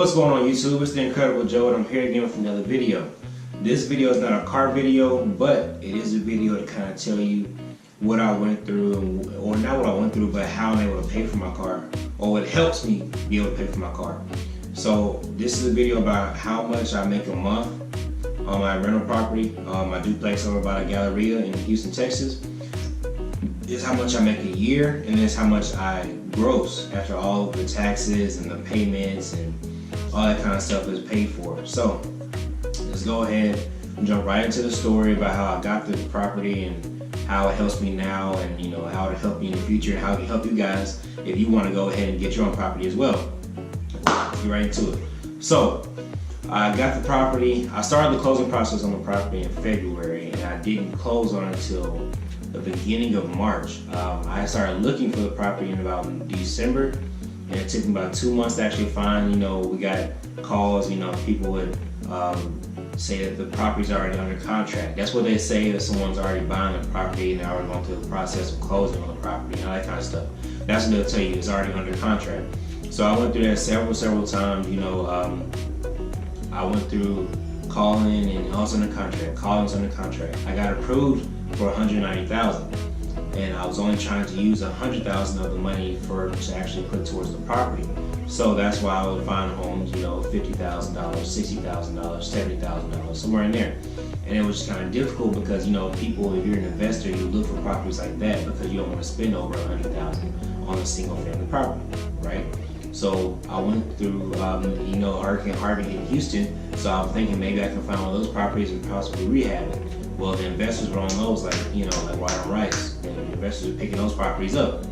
What's going on YouTube? It's the Incredible Joe and I'm here again with another video. This video is not a car video, but it is a video to kind of tell you what I went through, or not what I went through, but how I'm able to pay for my car, or what helps me be able to pay for my car. So this is a video about how much I make a month on my rental property, my duplex over by the Galleria in Houston, Texas. This is how much I make a year, and this is how much I gross after all the taxes and the payments and all that kind of stuff is paid for. So let's go ahead and jump right into the story about how I got the property and how it helps me now, and how it'll help me in the future, and how it can help you guys if you want to go ahead and get your own property as well. Let's get right into it. So I got the property. I started the closing process on the property in February, and I didn't close on it until the beginning of March. I started looking for the property in about December, and it took me about 2 months to actually find. We got calls, people would say that the property's already under contract. That's what they say, if someone's already buying the property and they're already going through the process of closing on the property and all that kind of stuff. That's what they'll tell you, it's already under contract. So I went through that several times. I went through calling and I was under contract, I got approved for $190,000, and I was only trying to use $100,000 of the money to actually put towards the property. So that's why I would find homes, $50,000, $60,000, $70,000, somewhere in there. And it was just kind of difficult because people, if you're an investor, you look for properties like that because you don't want to spend over $100,000 on a single family property, right? So I went through, Hurricane Harvey hit Houston, so I'm thinking maybe I can find one of those properties and possibly rehab it. Well, the investors were on those like white on rice. The investors were picking those properties up.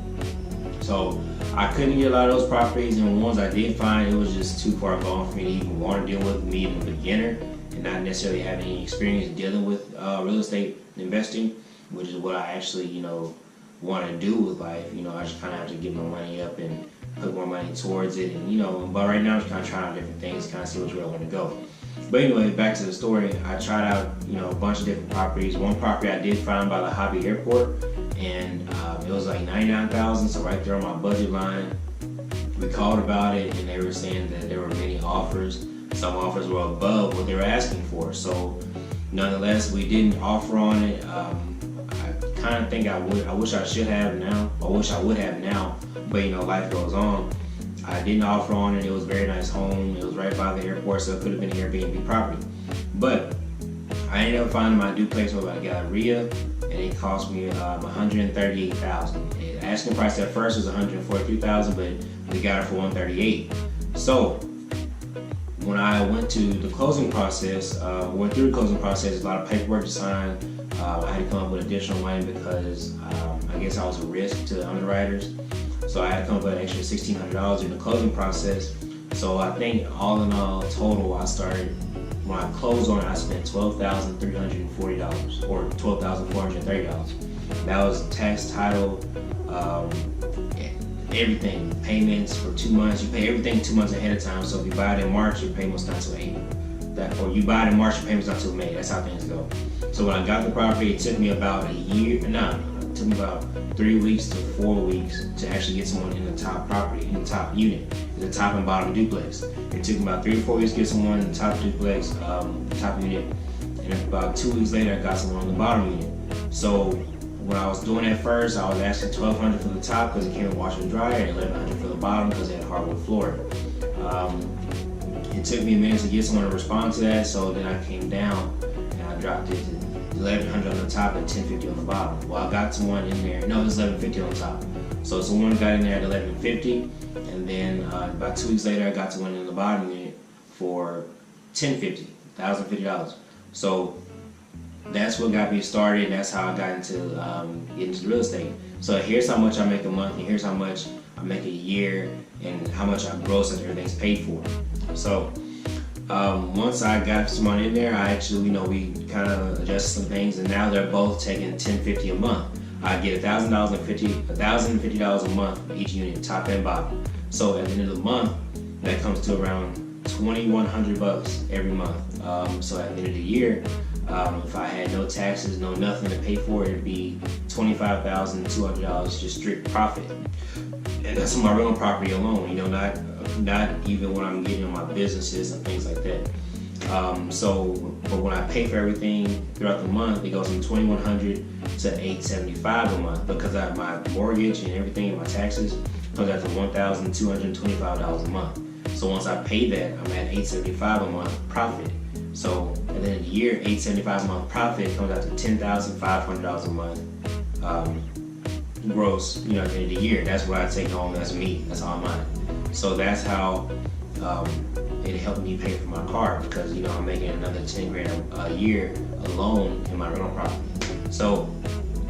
So I couldn't get a lot of those properties, and the ones I did find, it was just too far gone for me to even want to deal with, me as a beginner and not necessarily have any experience dealing with real estate investing, which is what I actually, want to do with life. I just kind of have to get my money up and put more money towards it, and but right now I'm just kind of trying out different things, kind of see which way I want to go. But anyway, back to the story. I tried out, a bunch of different properties. One property I did find by the Hobby Airport, and it was like $99,000, so right there on my budget line. We called about it, and they were saying that there were many offers. Some offers were above what they were asking for. So nonetheless, we didn't offer on it. I kind of think I wish I should have now. I wish I would have now, but life goes on. I didn't offer on it. It was a very nice home. It was right by the airport, so it could have been an Airbnb property. But I ended up finding my duplex over by the Galleria, and it cost me $138,000. The asking price at first was $143,000, but we got it for $138,000. So when I went to the closing process, a lot of paperwork to sign. I had to come up with additional money because I guess I was a risk to the underwriters. So I had to come up with an extra $1,600 in the closing process. So I think all in all, total, when I closed on it, I spent $12,340 or $12,430. That was tax, title, everything, payments for 2 months. You pay everything 2 months ahead of time. So if you buy it in March, your payment's not till April. Or you buy it in March, your payment's not till May. That's how things go. So when I got the property, it took me about a year. It took me about 3 weeks to 4 weeks to actually get someone in the top property, in the top unit, the top and bottom duplex. It took me about 3 to 4 weeks to get someone in the top duplex, top unit, and about 2 weeks later, I got someone in the bottom unit. So when I was doing it first, I was asking $1,200 for the top because it came with washer and dryer, and $1,100 for the bottom because it had hardwood flooring. It took me a minute to get someone to respond to that, so then I came down and I dropped it to $1,100 on the top and $1,050 on the bottom. Well, I got someone in there. No, it was $1,150 on the top. So someone got in there at $1,150, and then about 2 weeks later, I got someone in the bottom unit for $1,050, $1,050. So that's what got me started. That's how I got into getting into real estate. So here's how much I make a month, and here's how much I make a year, and how much I gross and everything's paid for. So once I got someone in there, I actually, we kind of adjusted some things, and now they're both taking $1,050 a month. I get $1,050 a month for each unit, top and bottom. So at the end of the month, that comes to around $2,100 every month. So at the end of the year, if I had no taxes, no nothing to pay for it, it'd be $25,200 just strict profit. And that's on my rental property alone, you know, not even when I'm getting on my businesses and things like that. But when I pay for everything throughout the month, it goes from $2,100 to $875 a month, because I have my mortgage and everything and my taxes comes out to $1,225 a month. So once I pay that, I'm at $875 a month profit. So at the end of the year, $875 a month profit comes out to $10,500 a month gross. You know, at the end of the year, that's what I take home. That's me. That's all mine. So that's how it helped me pay for my car, because, you know, I'm making another 10 grand a year alone in my rental property. So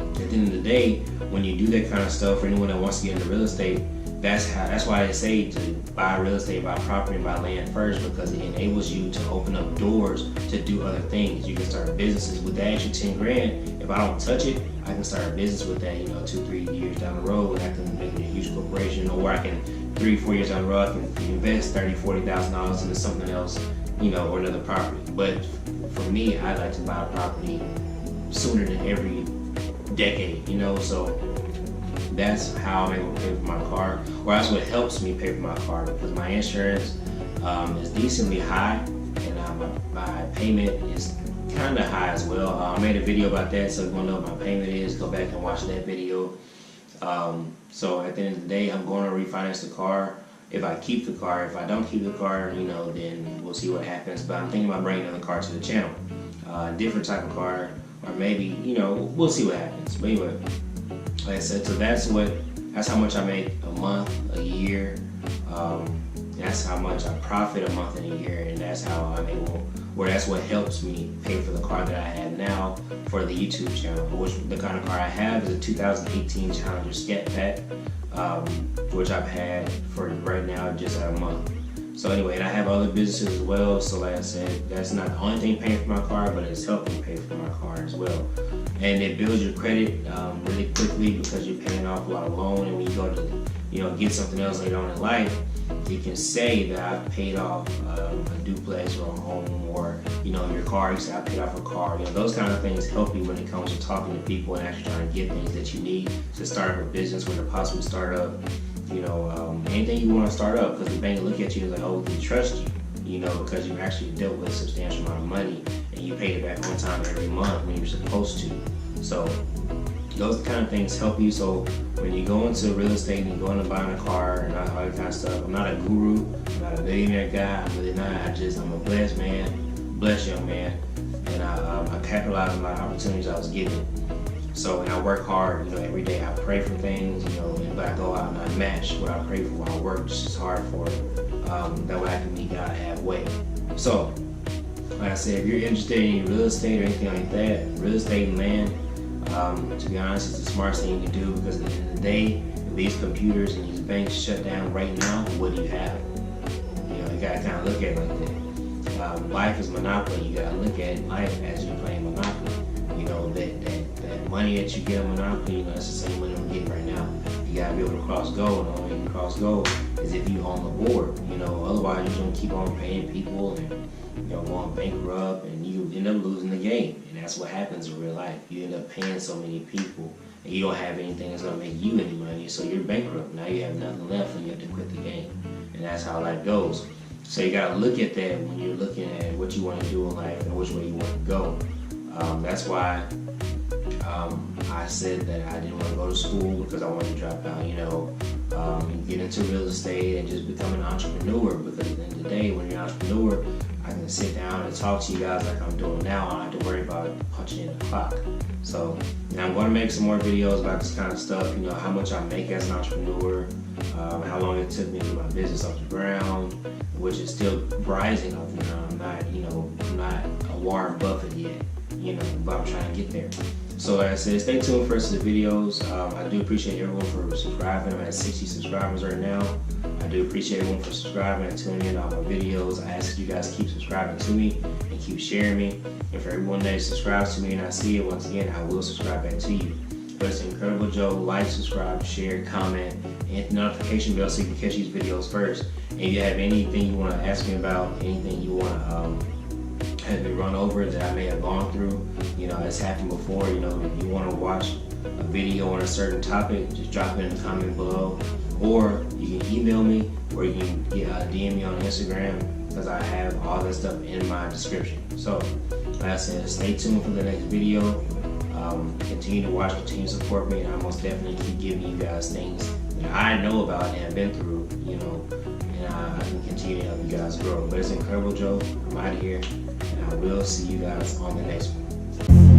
at the end of the day, when you do that kind of stuff, for anyone that wants to get into real estate, that's why they say to buy real estate, buy property, and buy land first, because it enables you to open up doors to do other things. You can start businesses with that extra 10 grand. If I don't touch it, I can start a business with that, you know, 2-3 years down the road, and I can make it a huge corporation. Or I can 3-4 years down the road, I can invest $30,000-$40,000 into something else, you know, or another property. But for me, I like to buy a property sooner than every decade, you know. So that's how I'm able to pay for my car, or that's what helps me pay for my car, because my insurance is decently high, and my payment is kind of high as well. I made a video about that, so if you want to know what my payment is, go back and watch that video. So at the end of the day, I'm going to refinance the car if I keep the car. If I don't keep the car, you know, then we'll see what happens. But I'm thinking about bringing another car to the channel, different type of car, or maybe, you know, we'll see what happens. But anyway, like I said, so that's how much I make a month, a year. That's how much I profit a month and a year, and that's how I'm able, or that's what helps me pay for the car that I have now for the YouTube channel. Which the kind of car I have is a 2018 Challenger Scatpack, which I've had for right now just a month. So anyway, and I have other businesses as well. So like I said, that's not the only thing paying for my car, but it's helping pay for my car as well. And it builds your credit really quickly, because you're paying off a lot of loan. And when you go to, you know, get something else later on in life, you can say that I've paid off a duplex or a home, or, you know, your car. You say I paid off a car. You know, those kind of things help you when it comes to talking to people and actually trying to get things that you need to start up a business, or to possibly start up, you know, anything you want to start up, because the bank will look at you and like, oh, we trust you, you know, because you actually dealt with a substantial amount of money and you paid it back on time every month when you're supposed to. So those kind of things help you. So when you go into real estate and you go into buying a car and all that kind of stuff, I'm not a guru, I'm not a millionaire guy, I'm really not. I'm a blessed man, blessed young man, and I capitalize on my opportunities I was given. So, and I work hard, you know, every day. I pray for things, you know, but I go out and I match what I pray for. I work just as hard for it. That way I can meet God halfway. So, like I said, if you're interested in real estate or anything like that, real estate and land, to be honest, it's the smartest thing you can do, because at the end of the day, if these computers and these banks shut down right now, what do you have? You know, you gotta kind of look at it like that. Life is Monopoly. You gotta look at life as you're playing Monopoly. You know, that money that you get on Monopoly, you know, that's the same money I'm getting right now. You gotta be able to cross gold. And the only way you can cross gold is if you own the board. You know, otherwise you're gonna keep on paying people and, you know, going bankrupt, and you end up losing the game. And that's what happens in real life. You end up paying so many people, and you don't have anything that's gonna make you any money, so you're bankrupt. Now you have nothing left, and you have to quit the game. And that's how life goes. So you gotta look at that when you're looking at what you want to do in life and which way you want to go. That's why I said that I didn't want to go to school, because I wanted to drop out, you know, and get into real estate and just become an entrepreneur. Because at the end of the day, when you're an entrepreneur, I can sit down and talk to you guys like I'm doing now. I don't have to worry about punching in the clock. So, and I'm going to make some more videos about this kind of stuff, you know, how much I make as an entrepreneur, how long it took me to get my business off the ground, which is still rising off the ground. I'm not, you know, I'm not a Warren Buffett yet, you know, but I'm trying to get there. So like I said, stay tuned for the rest of the videos. I do appreciate everyone for subscribing. I'm at 60 subscribers right now. I do appreciate everyone for subscribing and tuning in to all my videos. I ask that you guys keep subscribing to me and keep sharing me. And for everyone that subscribes to me and I see it, once again, I will subscribe back to you. But it's Incredible Joe. Like, subscribe, share, comment, and hit the notification bell so you can catch these videos first. And if you have anything you want to ask me about, anything you want to have me run over that I may have gone through, you know, it's happened before. You know, if you want to watch a video on a certain topic, just drop it in the comment below. Or you can email me, or you can DM me on Instagram, because I have all that stuff in my description. So, like I said, stay tuned for the next video. Continue to watch, continue to support me, and I most definitely keep giving you guys things that I know about and have been through, and I can continue to help you guys grow. But it's Incredible Joe. I'm out of here, and I will see you guys on the next one.